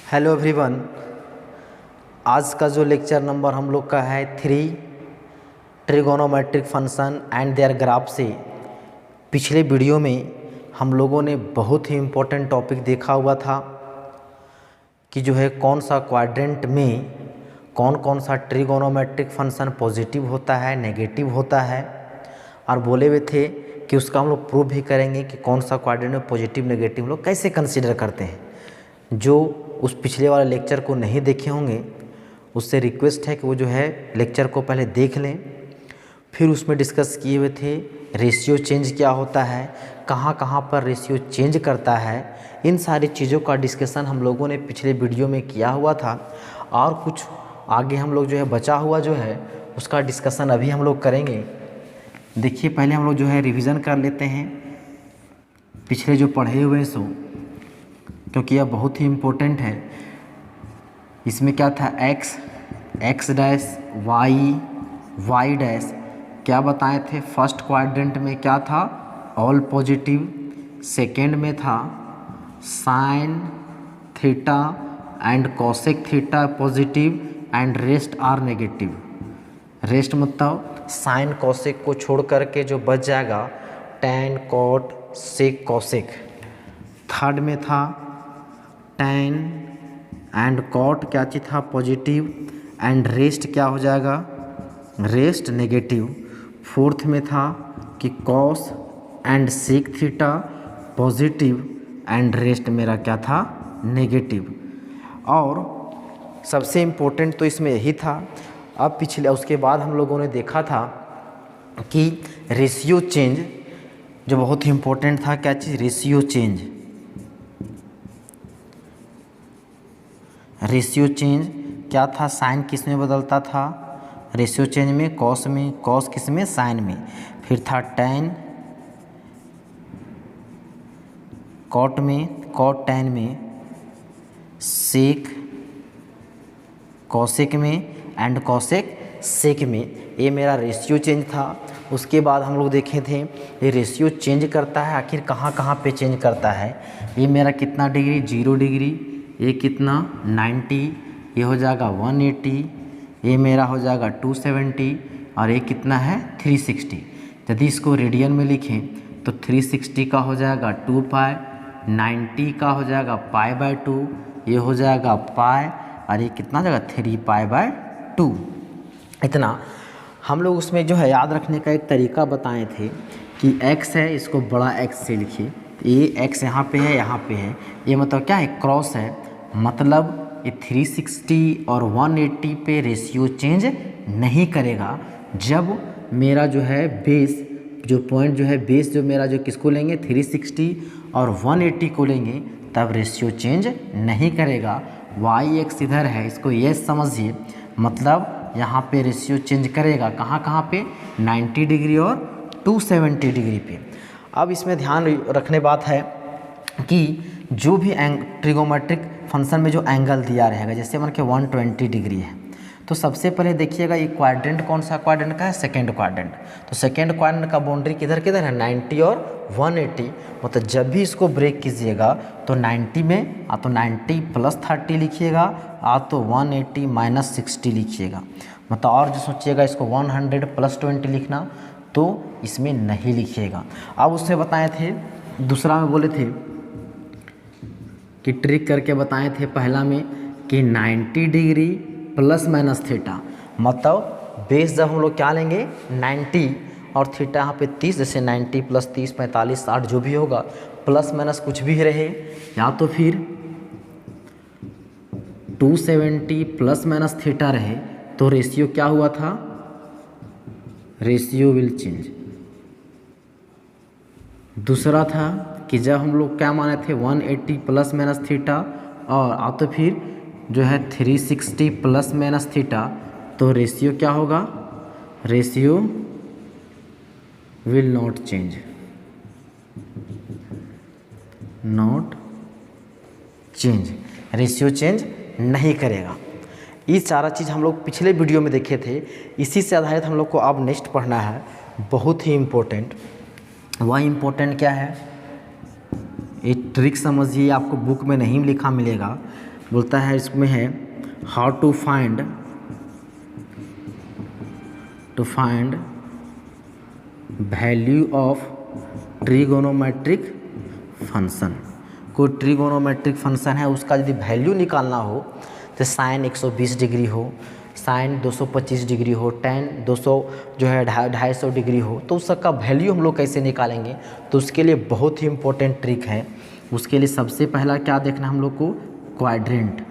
Hello everyone. आज का जो लेक्चर नंबर हम लोग का है 3 trigonometric function and their graph से। पिछले वीडियो में हम लोगों ने बहुत ही इम्पोर्टेंट टॉपिक देखा हुआ था कि जो है कौन सा क्वाड्रेंट में कौन कौन सा ट्रिगोनोमेट्रिक फंक्शन पॉजिटिव होता है, नेगेटिव होता है, और बोले हुए थे कि उसका हम लोग प्रूव भी करेंगे कि कौन सा क्वाड्रेंट में पॉजिटिव नेगेटिव लोग कैसे कंसीडर करते हैं। जो उस पिछले वाले लेक्चर को नहीं देखे होंगे उससे रिक्वेस्ट है कि वो जो है लेक्चर को पहले देख लें। फिर उसमें डिस्कस किए हुए थे रेशियो चेंज क्या होता है, कहाँ कहाँ पर रेशियो चेंज करता है, इन सारी चीज़ों का डिस्कशन हम लोगों ने पिछले वीडियो में किया हुआ था। और कुछ आगे हम लोग जो है बचा हुआ जो है उसका डिस्कशन अभी हम लोग करेंगे। देखिए पहले हम लोग जो है रिवीजन कर लेते हैं पिछले जो पढ़े हुए सो, क्योंकि यह बहुत ही इम्पोर्टेंट है। इसमें क्या था एक्स डैश वाई डैश क्या बताए थे। फर्स्ट क्वाड्रेंट में क्या था, ऑल पॉजिटिव। सेकेंड में था sine theta and cosec theta positive and rest are negative. Rest मतलब साइन कॉसेक को छोड़ करके जो बच जाएगा tan cot sec cosec. Third में था टैन एंड कॉट क्या चीज़ था, पॉजिटिव, एंड रेस्ट क्या हो जाएगा, रेस्ट नेगेटिव। फोर्थ में था कि cos and sec theta positive and rest मेरा क्या था, नेगेटिव। और सबसे इम्पोर्टेंट तो इसमें यही था। अब पिछले उसके बाद हम लोगों ने देखा था कि रेशियो चेंज जो बहुत ही इम्पोर्टेंट था, क्या चीज़, रेशियो चेंज। रेशियो चेंज क्या था, साइन किस में बदलता था, रेशियो चेंज में कॉस में, कॉस किस में, साइन में। फिर था टैन कॉट में, कॉट टैन में, सेक कॉसेक में एंड कॉसेक सेक में। ये मेरा रेशियो चेंज था। उसके बाद हम लोग देखे थे ये रेशियो चेंज करता है आखिर कहाँ कहाँ पे चेंज करता है। ये मेरा कितना डिग्री, 0 डिग्री, ये कितना 90, ये हो जाएगा 180, ये मेरा हो जाएगा 270, और ये कितना है 360। यदि इसको रेडियन में लिखें तो 360 का हो जाएगा 2 पाई, 90 का हो जाएगा पाई/2, ये हो जाएगा पाई, और ये कितना जाएगा 3 पाई/2। इतना हम लोग उसमें जो है याद रखने का एक तरीका बताए थे कि x है, इसको बड़ा X से लिखिए। ये x यहाँ पे है, यहाँ पे है, ये मतलब क्या है, क्रॉस है, मतलब ये 360 और 180 पे रेशियो चेंज नहीं करेगा। जब मेरा जो है बेस जो पॉइंट जो है बेस जो मेरा जो किसको लेंगे 360 और 180 को लेंगे तब रेशियो चेंज नहीं करेगा। वाई एक्स इधर है, इसको ये समझिए, मतलब यहाँ पे रेशियो चेंज करेगा कहाँ कहाँ पे, 90 डिग्री और 270 डिग्री पे। अब इसमें ध्यान रखने बात है कि जो भी ट्रिगोमेट्रिक फंक्शन में जो एंगल दिया रहेगा, जैसे मान के 120 डिग्री है, तो सबसे पहले देखिएगा ये क्वाड्रेंट कौन सा क्वाड्रेंट का है, सेकेंड क्वाड्रेंट। तो सेकेंड क्वाड्रेंट का बाउंड्री किधर किधर है, 90 और 180। मतलब जब भी इसको ब्रेक कीजिएगा तो 90 में तो 90 + 30 लिखिएगा, तो 180 - 60 लिखिएगा। मतलब और जो सोचिएगा इसको 100 + 20 लिखना, तो इसमें नहीं लिखिएगा। अब उसमें बताए थे, दूसरा में बोले थे कि ट्रिक करके बताए थे पहला में कि 90 डिग्री ± थीटा, मतलब बेस जब हम लोग क्या लेंगे 90 और थीटा यहाँ पे 30, जैसे 90 + 30 45 60 जो भी होगा, ± कुछ भी रहे, या तो फिर 270 ± थीटा रहे, तो रेशियो क्या हुआ था, रेशियो विल चेंज। दूसरा था कि जब हम लोग क्या माने थे 180 ± थीटा, और तो फिर जो है 360 ± थीटा, तो रेशियो क्या होगा, ratio will not change, not change, ratio change नहीं करेगा। ये सारा चीज़ हम लोग पिछले वीडियो में देखे थे। इसी से आधारित हम लोग को अब नेक्स्ट पढ़ना है, बहुत ही इम्पोर्टेंट। वह इम्पोर्टेंट क्या है, एक ट्रिक समझिए, आपको बुक में नहीं लिखा मिलेगा, बोलता है इसमें है how to find value of trigonometric function. कोई ट्रिगोनोमेट्रिक फंक्शन है उसका यदि वैल्यू निकालना हो तो साइन 120 डिग्री हो, साइन 225 डिग्री हो, टेन 200 जो है 250 डिग्री हो, तो उसका वैल्यू हम लोग कैसे निकालेंगे। तो उसके लिए बहुत ही इम्पोर्टेंट ट्रिक है। उसके लिए सबसे पहला क्या देखना हम लोग को, क्वाड्रेंट।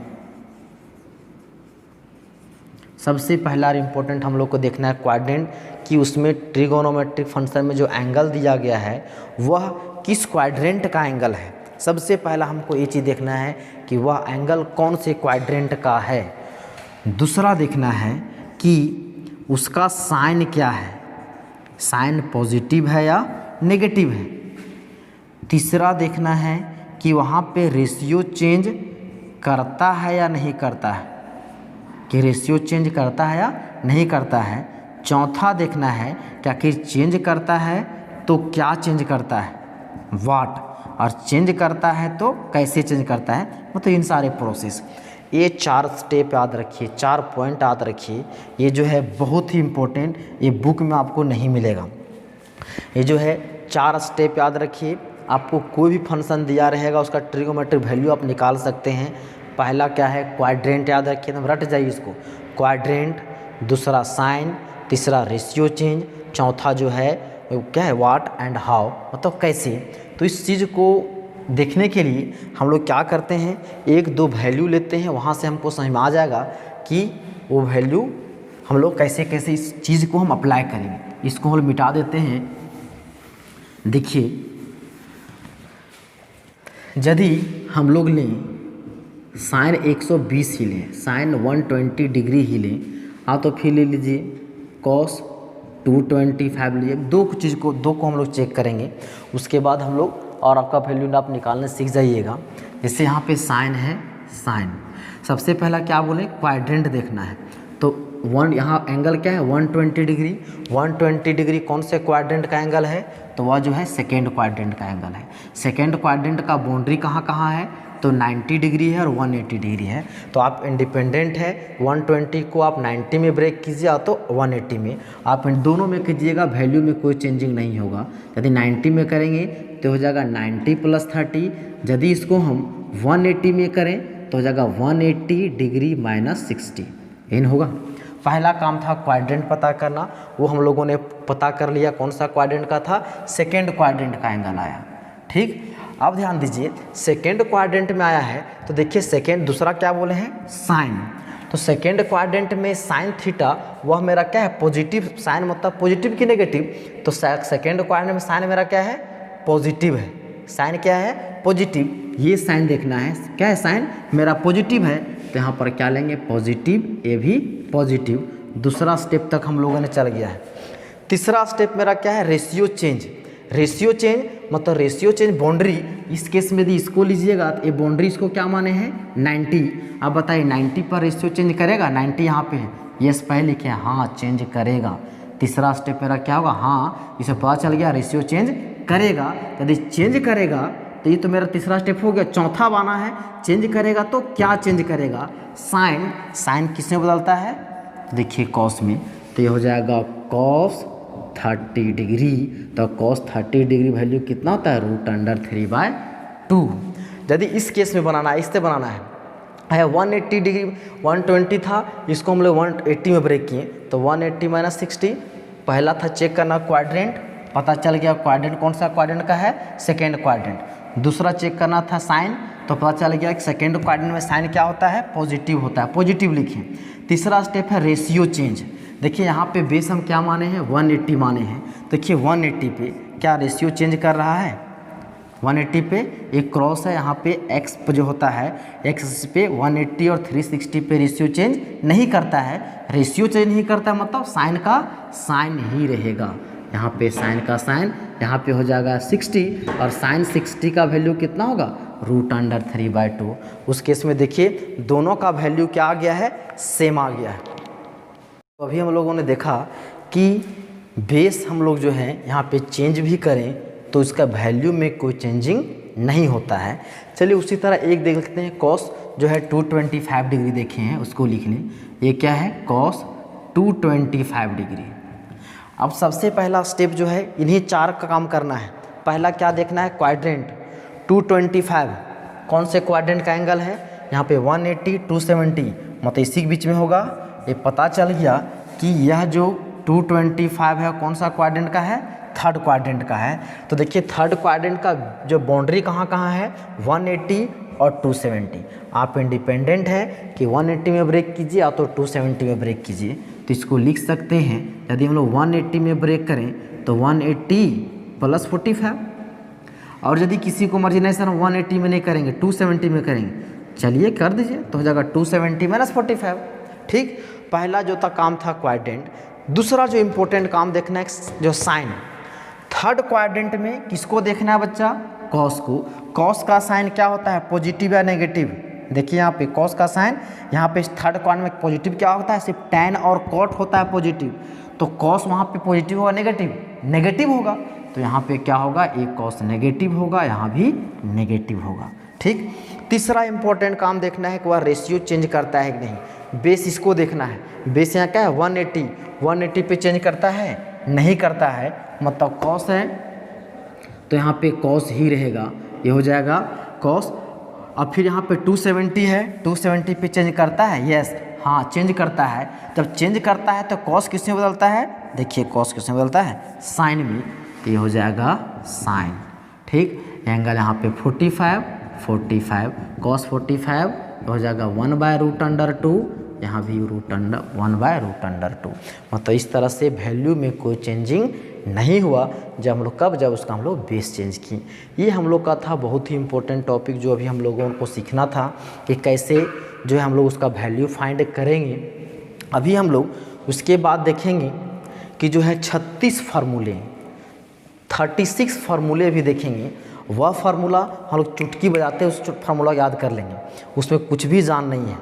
सबसे पहला इम्पोर्टेंट हम लोग को देखना है क्वाड्रेंट, कि उसमें ट्रिगोनोमेट्रिक फंक्शन में जो एंगल दिया गया है वह किस क्वाड्रेंट का एंगल है। सबसे पहला हमको ये चीज़ देखना है कि वह एंगल कौन से क्वाड्रेंट का है। दूसरा देखना है कि उसका साइन क्या है, साइन पॉजिटिव है या नेगेटिव है। तीसरा देखना है कि वहाँ पे रेशियो चेंज करता है या नहीं करता है, कि रेशियो चेंज करता है या नहीं करता है। चौथा देखना है कि आखिर चेंज करता है तो क्या चेंज करता है, व्हाट, और चेंज करता है तो कैसे चेंज करता है, मतलब इन सारे प्रोसेस। ये 4 स्टेप याद रखिए, 4 पॉइंट याद रखिए। ये जो है बहुत ही इम्पोर्टेंट, ये बुक में आपको नहीं मिलेगा। ये जो है 4 स्टेप याद रखिए। आपको कोई भी फंक्शन दिया रहेगा उसका ट्रिगोनोमेट्रिक वैल्यू आप निकाल सकते हैं। पहला क्या है, क्वाड्रेंट याद रखिए, तो रट जाइए इसको, क्वाड्रेंट। दूसरा साइन, तीसरा रेशियो चेंज, चौथा जो है क्या है, व्हाट एंड हाउ, मतलब कैसे। तो इस चीज़ को देखने के लिए हम लोग क्या करते हैं, 1-2 वैल्यू लेते हैं, वहाँ से हमको समझ में आ जाएगा कि वो वैल्यू हम लोग कैसे कैसे इस चीज़ को हम अप्लाई करेंगे। इसको हम मिटा देते हैं। देखिए, यदि हम लोग लें साइन 120 ही लें, साइन 120 डिग्री ही लें, तो फिर ले लीजिए कॉस 225 लीजिए। दो को हम लोग चेक करेंगे। उसके बाद हम लोग और आपका वैल्यू आप निकालने सीख जाइएगा। जैसे यहाँ पे साइन है, साइन सबसे पहला क्या बोले, क्वाड्रेंट देखना है। तो यहाँ एंगल क्या है, 120 डिग्री। 120 डिग्री कौन से क्वाड्रेंट का एंगल है, तो वह जो है सेकेंड क्वाड्रेंट का एंगल है। सेकेंड क्वाड्रेंट का बाउंड्री कहाँ कहाँ है, तो 90 डिग्री है और 180 डिग्री है। तो आप इंडिपेंडेंट है, 120 को आप 90 में ब्रेक कीजिए तो 180 में, आप इन दोनों में कीजिएगा, वैल्यू में कोई चेंजिंग नहीं होगा। यदि 90 में करेंगे तो हो जाएगा 90 + 30। यदि इसको हम 180 में करें तो हो जाएगा 180 डिग्री - 60, इन होगा। पहला काम था क्वाड्रेंट पता करना, वो हम लोगों ने पता कर लिया। कौन सा क्वाड्रेंट का था, सेकेंड क्वाड्रेंट का एंगल आया। ठीक, अब ध्यान दीजिए, सेकेंड क्वाड्रेंट में आया है तो देखिए सेकेंड, दूसरा क्या बोले हैं, साइन। तो सेकेंड क्वाड्रेंट में साइन थीटा वह मेरा क्या है, पॉजिटिव। साइन मतलब पॉजिटिव की नेगेटिव, तो सेकेंड क्वाड्रेंट में साइन मेरा क्या है, पॉजिटिव है। साइन क्या है, पॉजिटिव। ये साइन देखना है, क्या है, साइन मेरा पॉजिटिव है, तो यहाँ पर क्या लेंगे, पॉजिटिव, ये भी पॉजिटिव। दूसरा स्टेप तक हम लोगों ने चल गया है। तीसरा स्टेप मेरा क्या है, रेशियो चेंज। रेशियो चेंज मतलब रेशियो चेंज बाउंड्री। इस केस में यदि इसको लीजिएगा तो ये बाउंड्री इसको क्या माने हैं, 90। अब बताइए 90 पर रेशियो चेंज करेगा, 90 यहाँ पे है, यस पहले लिखे, हाँ चेंज करेगा। तीसरा स्टेप मेरा क्या होगा, हाँ इसे पता चल गया रेशियो चेंज करेगा। यदि चेंज करेगा तो ये तो मेरा तीसरा स्टेप हो गया। चौथा बाना है, चेंज करेगा तो क्या चेंज करेगा, साइन। साइन किसमें बदलता है, देखिए कॉस में, तो ये हो जाएगा कॉस 30 डिग्री। तो कॉस 30 डिग्री वैल्यू कितना होता है, √3/2। यदि इस केस में बनाना है, इससे बनाना है 180 डिग्री, 120 था, इसको हम लोग 180 में ब्रेक किए, तो 180 - 60। पहला था चेक करना क्वाड्रेंट, पता चल गया क्वाड्रेंट कौन सा क्वाड्रेंट का है, सेकेंड क्वाड्रेंट। दूसरा चेक करना था साइन, तो पता चल गया कि सेकेंड क्वाड्रेंट में साइन क्या होता है, पॉजिटिव होता है, पॉजिटिव लिखिए। तीसरा स्टेप है रेशियो चेंज। देखिए यहाँ पे बेस हम क्या माने हैं, 180 माने हैं। देखिए 180 पे क्या रेशियो चेंज कर रहा है, 180 पे एक क्रॉस है, यहाँ पे x जो होता है, x पे 180 और 360 पे रेशियो चेंज नहीं करता है। रेशियो चेंज नहीं करता है मतलब साइन का साइन ही रहेगा। यहाँ पे साइन का साइन, यहाँ पे हो जाएगा 60, और साइन 60 का वैल्यू कितना होगा, √3/2। उस केस में देखिए दोनों का वैल्यू क्या आ गया है, सेम आ गया है। तो अभी हम लोगों ने देखा कि बेस हम लोग जो है यहाँ पे चेंज भी करें तो इसका वैल्यू में कोई चेंजिंग नहीं होता है। चलिए उसी तरह एक देख लेते हैं, कॉस जो है 225 डिग्री देखे हैं उसको लिख लें। ये क्या है, कॉस 225 डिग्री। अब सबसे पहला स्टेप जो है इन्हीं चार का काम करना है। पहला क्या देखना है, क्वाड्रेंट 225 कौन से क्वाड्रेंट का एंगल है, यहाँ पे 180 270 मतलब इसी के बीच में होगा। ये पता चल गया कि यह जो 225 है कौन सा क्वाड्रेंट का है, थर्ड क्वाड्रेंट का है। तो देखिए थर्ड क्वाड्रेंट का जो बाउंड्री कहाँ कहाँ है, 180 और 270। आप इंडिपेंडेंट है कि 180 में ब्रेक कीजिए या तो 270 में ब्रेक कीजिए। तो इसको लिख सकते हैं, यदि हम लोग 180 में ब्रेक करें तो 180 + 45, और यदि किसी को मर्जी नहीं सर 180 में नहीं करेंगे 270 में करेंगे, चलिए कर दीजिए तो हो जाएगा 270 - 45। ठीक, पहला जो था काम था क्वाड्रेंट। दूसरा जो इम्पोर्टेंट काम देखना है जो साइन। थर्ड क्वाड्रेंट में किसको देखना है बच्चा, कॉस को। कॉस का साइन क्या होता है, पॉजिटिव या नेगेटिव। देखिए यहाँ पे कॉस का साइन, यहाँ पे थर्ड क्वाड्रेंट में पॉजिटिव क्या होता है, सिर्फ टैन और कॉट होता है पॉजिटिव। तो कॉस वहाँ पे पॉजिटिव होगा नेगेटिव, नेगेटिव होगा तो यहाँ पे क्या होगा, एक कॉस नेगेटिव होगा, यहाँ भी नेगेटिव होगा। ठीक, तीसरा इंपॉर्टेंट काम देखना है कि वह रेशियो चेंज करता है कि नहीं। बेस इसको देखना है, बेस यहाँ क्या है 180 पे चेंज करता है, नहीं करता है, मतलब कॉस है तो यहाँ पे कॉस ही रहेगा, ये हो जाएगा कॉस। अब फिर यहाँ पे 270 है, 270 पे चेंज करता है, यस हाँ चेंज करता है। जब चेंज करता है तो कॉस किस में बदलता है, देखिए कॉस किस में बदलता है, साइन में, ये हो जाएगा साइन। ठीक, एंगल यहाँ पे 45 कॉस 45 हो जाएगा 1/√2, यहाँ भी 1/√2। मतलब इस तरह से वैल्यू में कोई चेंजिंग नहीं हुआ जब हम लोग जब उसका हम लोग बेस चेंज किए। ये हम लोग का था बहुत ही इम्पोर्टेंट टॉपिक जो अभी हम लोगों को सीखना था कि कैसे जो है हम लोग उसका वैल्यू फाइंड करेंगे। अभी हम लोग उसके बाद देखेंगे कि जो है 36 फार्मूले भी देखेंगे। वह फार्मूला हम लोग चुटकी बजाते उस फार्मूला याद कर लेंगे, उसमें कुछ भी जान नहीं है।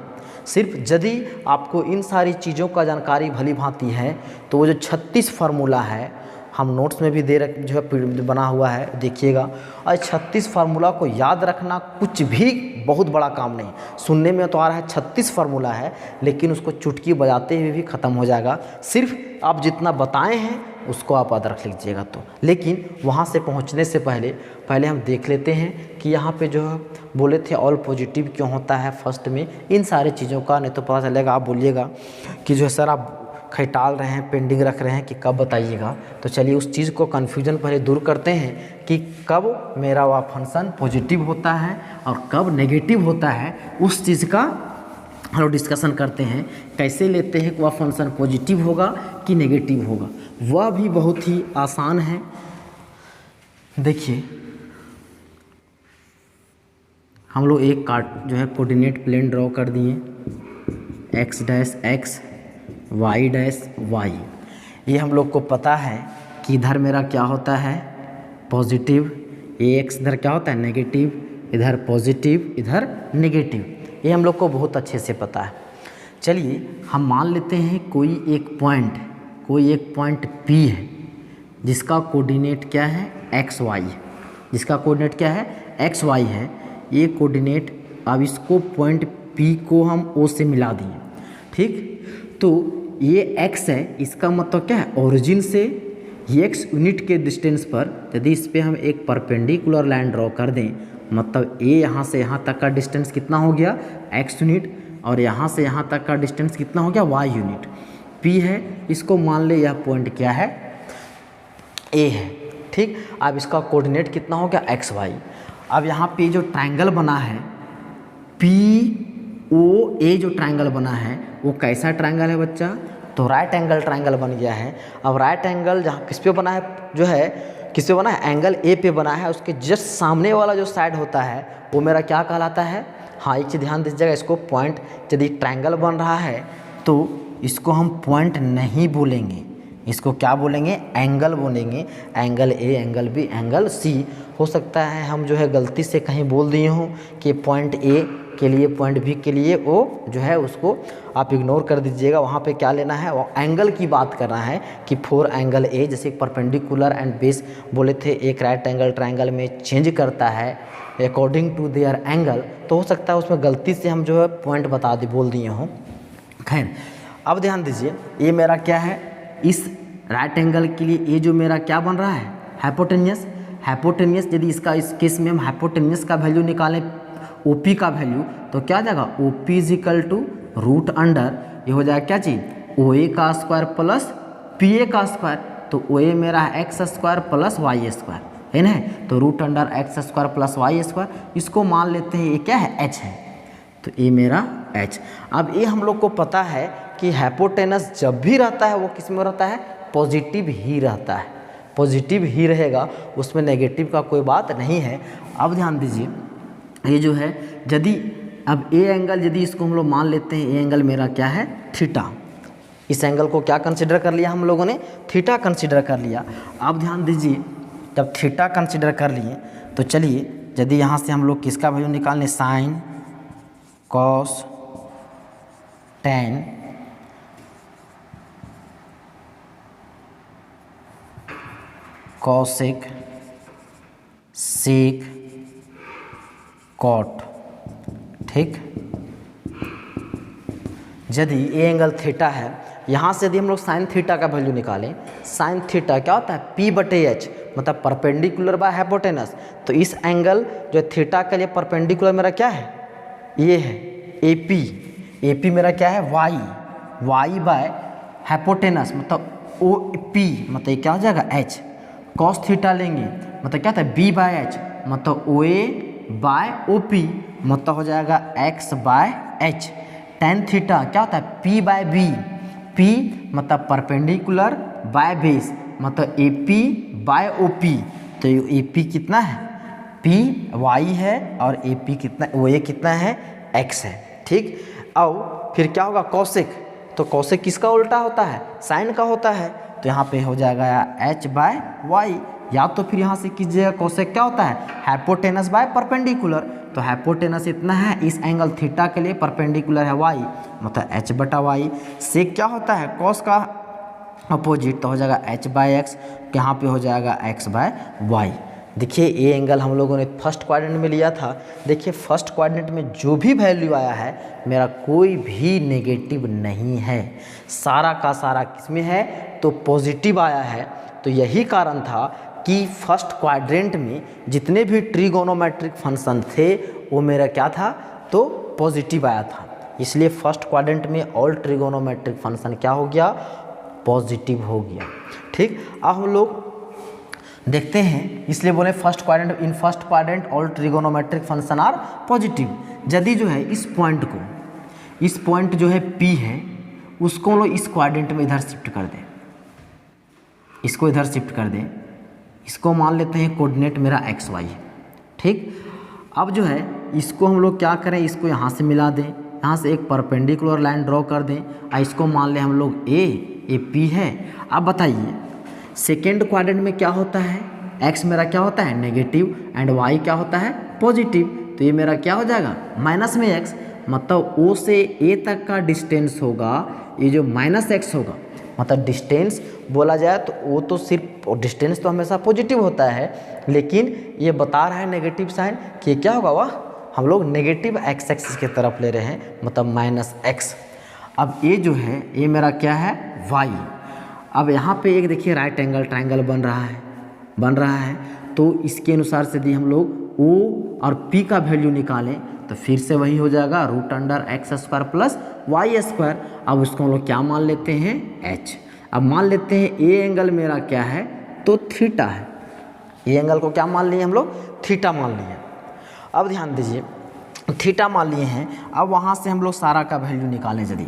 सिर्फ यदि आपको इन सारी चीज़ों का जानकारी भली भांति है तो वो जो 36 फार्मूला है हम नोट्स में भी दे रख जो है बना हुआ है, देखिएगा। और 36 फार्मूला को याद रखना कुछ भी बहुत बड़ा काम नहीं। सुनने में तो आ रहा है 36 फार्मूला है, लेकिन उसको चुटकी बजाते हुए भी ख़त्म हो जाएगा। सिर्फ आप जितना बताए हैं उसको आप याद रख लीजिएगा तो। लेकिन वहाँ से पहुँचने से पहले हम देख लेते हैं कि यहाँ पे जो बोले थे ऑल पॉजिटिव क्यों होता है फर्स्ट में, इन सारी चीज़ों का, नहीं तो पता चलेगा आप बोलिएगा कि जो है सर आप खटाल रहे हैं, पेंडिंग रख रहे हैं कि कब बताइएगा। तो चलिए उस चीज़ को कन्फ्यूजन पहले दूर करते हैं कि कब मेरा वह फंक्शन पॉजिटिव होता है और कब नेगेटिव होता है, उस चीज़ का हम लोग डिस्कशन करते हैं। कैसे लेते हैं कि वह फंक्शन पॉजिटिव होगा कि नेगेटिव होगा, वह भी बहुत ही आसान है। देखिए हम लोग एक जो है कोऑर्डिनेट प्लेन ड्रॉ कर दिए, x' y', ये हम लोग को पता है कि इधर मेरा क्या होता है पॉजिटिव, ax इधर क्या होता है नेगेटिव, इधर पॉजिटिव इधर नेगेटिव, ये हम लोग को बहुत अच्छे से पता है। चलिए हम मान लेते हैं कोई एक पॉइंट P है जिसका कोऑर्डिनेट क्या है xy, जिसका कोऑर्डिनेट क्या है xy है। ये कोऑर्डिनेट, अब इसको पॉइंट P को हम O से मिला दिए। ठीक, तो ये x है, इसका मतलब क्या है ओरिजिन से ये x यूनिट के डिस्टेंस पर यदि इस पर हम एक परपेंडिकुलर लाइन ड्रॉ कर दें, मतलब a यहाँ से यहाँ तक का डिस्टेंस कितना हो गया x यूनिट, और यहाँ से यहाँ तक का डिस्टेंस कितना हो गया y यूनिट। P है, इसको मान ले यह पॉइंट क्या है A है। ठीक, अब इसका कोऑर्डिनेट कितना हो गया xy। अब यहाँ पे जो ट्रायंगल बना है POA, जो ट्रायंगल बना है वो कैसा ट्रायंगल है बच्चा, तो राइट एंगल ट्रायंगल बन गया है। अब राइट एंगल जहाँ किस पे बना है, जो है किस पे बना है, एंगल A पे बना है। उसके जस्ट सामने वाला जो साइड होता है वो मेरा क्या कहलाता है, हाँ एक चीज़ ध्यान दीजिएगा, इसको पॉइंट, यदि ट्रायंगल बन रहा है तो इसको हम पॉइंट नहीं बोलेंगे, इसको क्या बोलेंगे एंगल बोलेंगे। Angle A, angle B, angle C। हो सकता है हम जो है गलती से कहीं बोल दिए हों कि पॉइंट A के लिए पॉइंट B के लिए वो जो है उसको आप इग्नोर कर दीजिएगा। वहाँ पे क्या लेना है, वो एंगल की बात करना है कि 4 एंगल A, जैसे परपेंडिकुलर एंड बेस बोले थे, एक राइट एंगल ट्रायंगल में चेंज करता है अकॉर्डिंग टू देयर एंगल, तो हो सकता है उसमें गलती से हम जो है पॉइंट बोल दिए हों। खैर, अब ध्यान दीजिए, ये मेरा क्या है, इस राइट एंगल के लिए ये जो मेरा क्या बन रहा है, हाइपोटेनियस। हाइपोटेनियस यदि इसका इस केस में हम हाइपोटेनियस का वैल्यू निकालें, ओपी का वैल्यू, तो क्या जाएगा, OP is equal to root under, ये हो जाएगा क्या चीज़, ओ ए का स्क्वायर प्लस पी ए का स्क्वायर। तो ओ ए मेरा है X square plus Y square, है ना, तो root under X square plus Y square, इसको मान लेते हैं ये क्या है, एच है, तो ये मेरा एच। अब ये हम लोग को पता है कि हाइपोटेनस जब भी रहता है वो किस में रहता है, पॉजिटिव ही रहता है, पॉजिटिव ही रहेगा, उसमें नेगेटिव का कोई बात नहीं है। अब ध्यान दीजिए, ये जो है यदि अब ए एंगल यदि इसको हम लोग मान लेते हैं, ए एंगल मेरा क्या है, थीटा, इस एंगल को क्या कंसिडर कर लिया हम लोगों ने, थीटा कंसिडर कर लिया। अब ध्यान दीजिए, जब थीटा कंसिडर कर लिए तो चलिए यदि यहाँ से हम लोग किसका वैल्यू निकालने, sine cos tan cosec sec cot, ठीक। यदि ए एंगल थीटा है, यहाँ से यदि हम लोग साइन थीटा का वैल्यू निकालें, साइन थीटा क्या होता है, पी बटे एच, मतलब परपेंडिकुलर बाय हाइपोटेनस। तो इस एंगल जो थीटा के लिए परपेंडिकुलर मेरा क्या है, ये है ए पी, ए पी मेरा क्या है, वाई, वाई बाय हाइपोटेनस मतलब ओ पी, मतलब ये क्या हो जाएगा, एच। कॉस थीटा लेंगे मतलब क्या था, बी बाय एच, मतलब ओ ए बाय ओ पी, मतलब हो जाएगा X by H. Tan theta क्या होता है, पी बाय बी, पी मतलब परपेंडिकुलर बाय बेस, मतलब A P by O P, तो ए पी कितना है, पी वाई है, और ए पी कितना, ओ ए कितना है, एक्स है, ठीक। अब फिर क्या होगा, कॉसेक, तो कॉसेक किसका उल्टा होता है, साइन का होता है, तो यहाँ पे हो जाएगा एच बाय वाई, या तो फिर यहाँ से कीजिएगा, कॉसेक क्या होता है, हाइपोटेनस बाय परपेंडिकुलर, तो हाइपोटेनस इतना है, इस एंगल थीटा के लिए परपेंडिकुलर है वाई, मतलब एच बटा वाई। सेक क्या होता है, कॉस का अपोजिट, तो हो जाएगा एच बाय एक्स, यहाँ पे हो जाएगा एक्स बाय वाई। देखिए ये एंगल हम लोगों ने फर्स्ट क्वाड्रेंट में लिया था, देखिए फर्स्ट क्वाड्रेंट में जो भी वैल्यू आया है मेरा कोई भी नेगेटिव नहीं है, सारा का सारा किसमें है, तो पॉजिटिव आया है। तो यही कारण था कि फर्स्ट क्वाड्रेंट में जितने भी ट्रिगोनोमेट्रिक फंक्शन थे वो मेरा क्या था, तो पॉजिटिव आया था, इसलिए फर्स्ट क्वाड्रेंट में ऑल ट्रिगोनोमेट्रिक फंक्शन क्या हो गया, पॉजिटिव हो गया, ठीक। अब हम लोग देखते हैं, इसलिए बोले first quadrant, in first quadrant all trigonometric function are positive. यदि जो है इस पॉइंट को, इस पॉइंट जो है P है, उसको हम लोग इस क्वाड्रेंट में इधर शिफ्ट कर दें, इसको इधर शिफ्ट कर दें, इसको मान लेते हैं कोऑर्डिनेट मेरा एक्स वाई, ठीक। अब जो है इसको हम लोग क्या करें, इसको यहाँ से मिला दें, यहाँ से एक परपेंडिकुलर लाइन ड्रॉ कर दें, और इसको मान लें हम लोग ए पी है। अब बताइए सेकेंड क्वाड्रेंट में क्या होता है, एक्स मेरा क्या होता है, नेगेटिव, एंड वाई क्या होता है, पॉजिटिव, तो ये मेरा क्या हो जाएगा, माइनस में एक्स, मतलब ओ से ए तक का डिस्टेंस होगा, ये जो माइनस एक्स होगा, मतलब डिस्टेंस बोला जाए तो वो तो सिर्फ डिस्टेंस तो हमेशा पॉजिटिव होता है, लेकिन ये बता रहा है नेगेटिव साइन कि क्या होगा, वह हम लोग नेगेटिव एक्स एक्सिस की तरफ ले रहे हैं, मतलब माइनस एक्स। अब ये जो है ये मेरा क्या है, वाई। अब यहाँ पे एक देखिए राइट एंगल ट्रायंगल बन रहा है, तो इसके अनुसार से यदि हम लोग O और P का वैल्यू निकालें तो फिर से वही हो जाएगा root under X square plus Y square. अब उसको हम लोग क्या मान लेते हैं, H। अब मान लेते हैं ए एंगल मेरा क्या है, तो थीटा है, ए एंगल को क्या मान लिए हम लोग, थीटा मान लिए। अब ध्यान दीजिए थीटा मान लिए हैं, अब वहाँ से हम लोग सारा का वैल्यू निकालें, यदि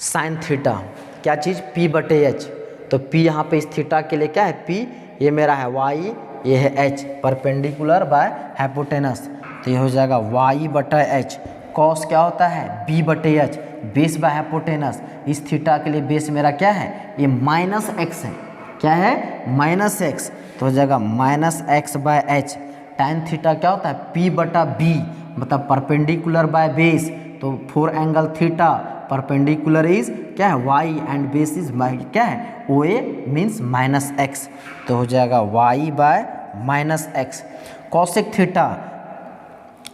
साइन थीटा क्या चीज़, P बटे एच, तो P यहाँ पे इस थीटा के लिए क्या है, P, ये मेरा है y, ये है h, परपेंडिकुलर बाय हाइपोटेनस, तो ये हो जाएगा y बटा एच। कॉस क्या होता है, b बटे एच, बेस बाय हाइपोटेनस, इस थीटा के लिए बेस मेरा क्या है, ये माइनस एक्स है, क्या है, माइनस एक्स, तो हो जाएगा minus x by H. tan theta क्या होता है, p बटा b, मतलब परपेंडिकुलर बाय बेस, तो four angle theta, perpendicular is क्या है, y एंड बेस इज क्या है, ओ ए मीन्स माइनस एक्स, तो हो जाएगा y bye minus x. Cosec theta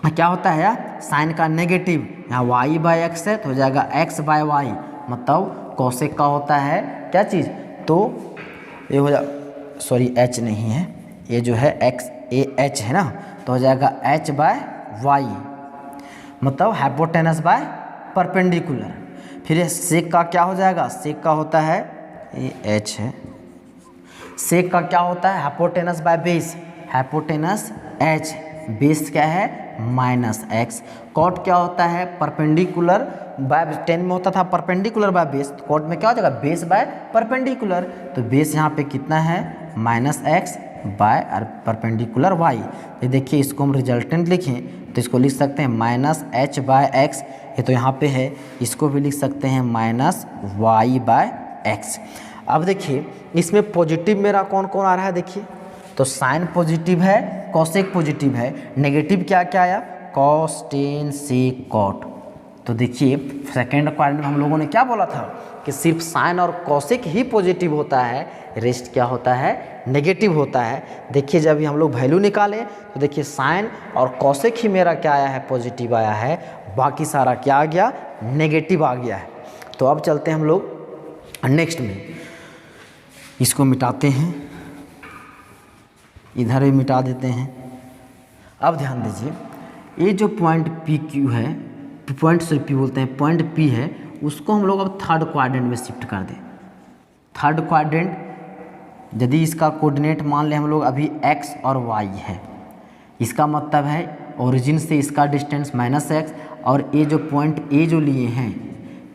क्या होता है यार, साइन का नेगेटिव, यहाँ वाई बाय एक्स है तो हो जाएगा एक्स बाय वाई, मतलब कॉसेक का होता है क्या चीज़, तो ये हो जा सॉरी एच नहीं है, ये जो है एक्स ए एच है ना, तो हो जाएगा एच बाय वाई, मतलब हाइपोटेनस बाय परपेंडिकुलर। फिर ये सेक का क्या हो जाएगा, सेक का होता है ये एच है, सेक का क्या होता है hypotenuse by base, hypotenuse H, base क्या है माइनस एक्स। कॉट क्या होता है परपेंडिकुलर बाय, 10 में होता था परपेंडिकुलर बाय बेस, तो कॉट में क्या हो जाएगा बेस बाय परपेंडिकुलर, तो बेस यहाँ पे कितना है minus x by perpendicular y. ये देखिए इसको हम रिजल्टेंट लिखें तो इसको लिख सकते हैं माइनस एच बाय एक्स, ये तो यहाँ पे है, इसको भी लिख सकते हैं माइनस वाई बाय एक्स। अब देखिए इसमें पॉजिटिव मेरा कौन कौन आ रहा है, देखिए तो साइन पॉजिटिव है, कॉसेक पॉजिटिव है, नेगेटिव क्या क्या आया कॉस टेन सेक कॉट। तो देखिए सेकेंड क्वाड्रेंट में हम लोगों ने क्या बोला था कि सिर्फ साइन और कॉसेक ही पॉजिटिव होता है, रेस्ट क्या होता है नेगेटिव होता है। देखिए जब हम लोग वैल्यू निकालें तो देखिए साइन और कॉसेक ही मेरा क्या आया है पॉजिटिव आया है, बाकी सारा क्या आ गया नेगेटिव आ गया है। तो अब चलते हैं हम लोग नेक्स्ट में, इसको मिटाते हैं, इधर भी मिटा देते हैं। अब ध्यान दीजिए ये जो पॉइंट पी क्यू है, पॉइंट से पी बोलते हैं, पॉइंट पी है, उसको हम लोग अब थर्ड क्वाड्रेंट में शिफ्ट कर दें। थर्ड क्वाड्रेंट यदि इसका कोऑर्डिनेट मान लें हम लोग अभी एक्स और वाई है, इसका मतलब है ओरिजिन से इसका डिस्टेंस माइनस एक्स, और ये जो पॉइंट ए जो लिए हैं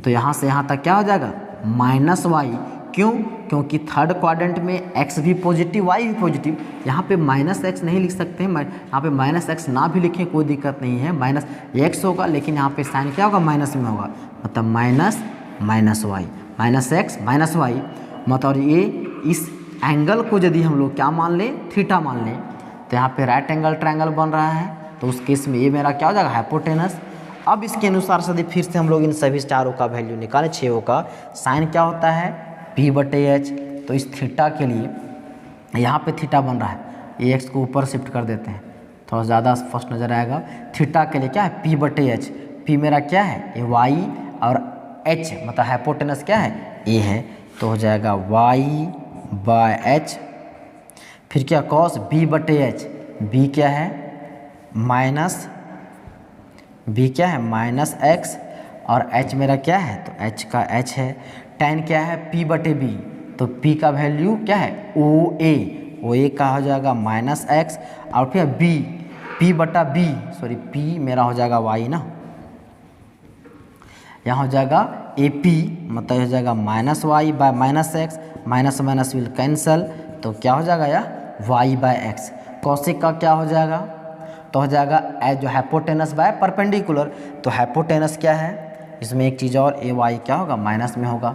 तो यहाँ से यहाँ तक क्या हो जाएगा माइनस वाई। क्यों, क्योंकि थर्ड क्वाड्रेंट में x भी पॉजिटिव वाई भी पॉजिटिव, यहाँ पे माइनस एक्स नहीं लिख सकते हैं, यहाँ पे माइनस एक्स ना भी लिखें कोई दिक्कत नहीं है, माइनस एक्स होगा, लेकिन यहाँ पे साइन क्या होगा माइनस में होगा, मतलब minus minus y, minus x minus y, मतलब ये इस एंगल को यदि हम लोग क्या मान लें थीटा मान लें, तो यहाँ पे राइट एंगल ट्रायंगल बन रहा है, तो उस केस में ये मेरा क्या हो जाएगा हाइपोटेनस। अब इसके अनुसार से फिर से हम लोग इन सभी चारों का वैल्यू निकालें, छः का साइन क्या होता है पी बटे एच, तो इस थीटा के लिए यहाँ पे थीटा बन रहा है, ए एक्स को ऊपर शिफ्ट कर देते हैं, थोड़ा ज़्यादा फर्स्ट नज़र आएगा। थीटा के लिए क्या है पी बटे एच, पी मेरा क्या है ये वाई और एच मतलब हाइपोटेनस क्या है ए है, तो हो जाएगा वाई बाय एच। फिर क्या कॉस बी बटे एच, बी क्या है माइनस, बी क्या है माइनस एक्स, और एच मेरा क्या है तो एच का एच है। टेन क्या है पी बटे बी, तो पी का वैल्यू क्या है ओ ए का हो जाएगा माइनस एक्स, और फिर बी पी बटा बी, सॉरी पी मेरा हो जाएगा वाई ना, यहाँ हो जाएगा ए पी मतलब हो जाएगा minus y by minus x, minus minus will cancel, तो क्या हो जाएगा यार वाई बाय एक्स। कॉसेक का क्या हो जाएगा, तो हो जाएगा एज जो हाइपोटेनस बाय परपेंडिकुलर, तो हाइपोटेनस क्या है इसमें एक चीज़ और ए वाई क्या होगा माइनस में होगा।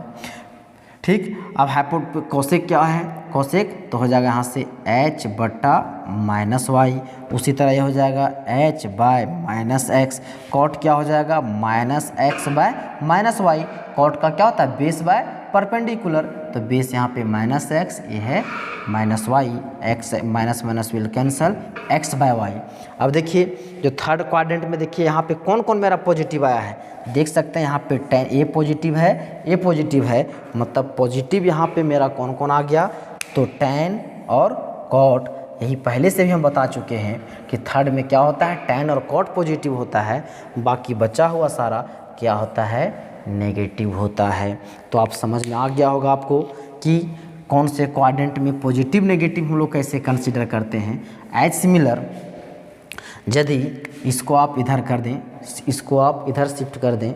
ठीक, अब कॉसेक क्या है कॉसेक, तो हो जाएगा यहाँ से एच बटा माइनस वाई, उसी तरह ये हो जाएगा h by minus x. Cot क्या हो जाएगा minus x by minus y, cot का क्या होता है बेस बाय परपेंडिकुलर, तो बेस यहाँ पे माइनस एक्स, ये है minus y, x minus minus will cancel, x by y. अब देखिए जो थर्ड क्वाड्रेंट में देखिए यहाँ पे कौन कौन मेरा पॉजिटिव आया है, देख सकते हैं यहाँ पे टेन ए पॉजिटिव है, मतलब पॉजिटिव यहाँ पे मेरा कौन कौन आ गया, तो टेन और कॉट, यही पहले से भी हम बता चुके हैं कि थर्ड में क्या होता है टेन और कॉट पॉजिटिव होता है, बाकी बचा हुआ सारा क्या होता है नेगेटिव होता है। तो आप समझ में आ गया होगा आपको कि कौन से क्वाड्रेंट में पॉजिटिव नेगेटिव हम लोग कैसे कंसीडर करते हैं। एज सिमिलर यदि इसको आप इधर कर दें, इसको आप इधर शिफ्ट कर दें,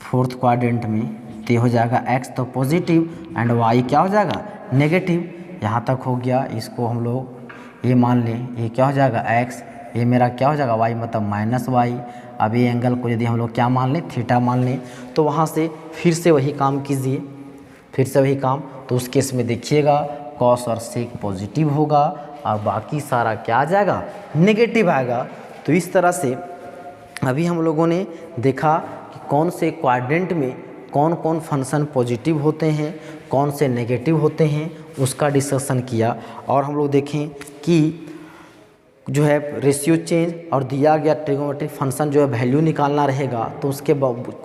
फोर्थ क्वाड्रेंट में, तो हो जाएगा एक्स तो पॉजिटिव एंड वाई क्या हो जाएगा नेगेटिव, यहाँ तक हो गया। इसको हम लोग ये मान लें, ये क्या हो जाएगा एक्स, ये मेरा क्या हो जाएगा वाई मतलब माइनस वाई। अब ये एंगल को यदि हम लोग क्या मान लें थीटा मान लें, तो वहाँ से फिर से वही काम कीजिए, फिर से वही काम, तो उस केस में देखिएगा कॉस और सेक पॉजिटिव होगा और बाकी सारा क्या आ जाएगा नेगेटिव आएगा। तो इस तरह से अभी हम लोगों ने देखा कि कौन से क्वाड्रेंट में कौन कौन फंक्शन पॉजिटिव होते हैं, कौन से नेगेटिव होते हैं उसका डिस्कशन किया। और हम लोग देखें कि जो है रेशियो चेंज और दिया गया ट्रिगोनोमेट्रिक फंक्शन जो है वैल्यू निकालना रहेगा, तो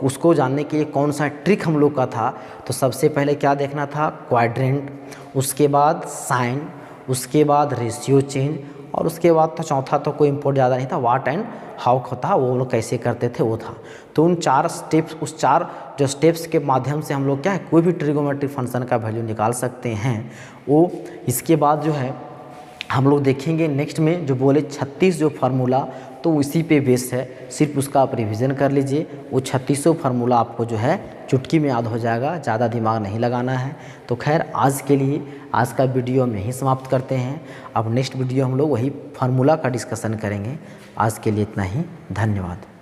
उसको जानने के लिए कौन सा ट्रिक हम लोग का था। तो सबसे पहले क्या देखना था, क्वाड्रेंट, उसके बाद साइन, उसके बाद रेशियो चेंज, और उसके बाद तो चौथा तो कोई इम्पोर्ट ज़्यादा नहीं था, व्हाट एंड हाउ था, वो लोग कैसे करते थे वो था। तो उन 4 स्टेप्स, उस 4 जो स्टेप्स के माध्यम से हम लोग क्या है कोई भी ट्रिगोनोमेट्रिक फंक्शन का वैल्यू निकाल सकते हैं। वो इसके बाद जो है हम लोग देखेंगे नेक्स्ट में जो बोले 36 जो फार्मूला, तो इसी पे बेस है, सिर्फ उसका आप रिवीजन कर लीजिए। वो 36 फार्मूला आपको जो है चुटकी में याद हो जाएगा, ज़्यादा दिमाग नहीं लगाना है। तो खैर आज के लिए आज का वीडियो में ही समाप्त करते हैं। अब नेक्स्ट वीडियो हम लोग वही फार्मूला का डिस्कशन करेंगे। आज के लिए इतना ही, धन्यवाद।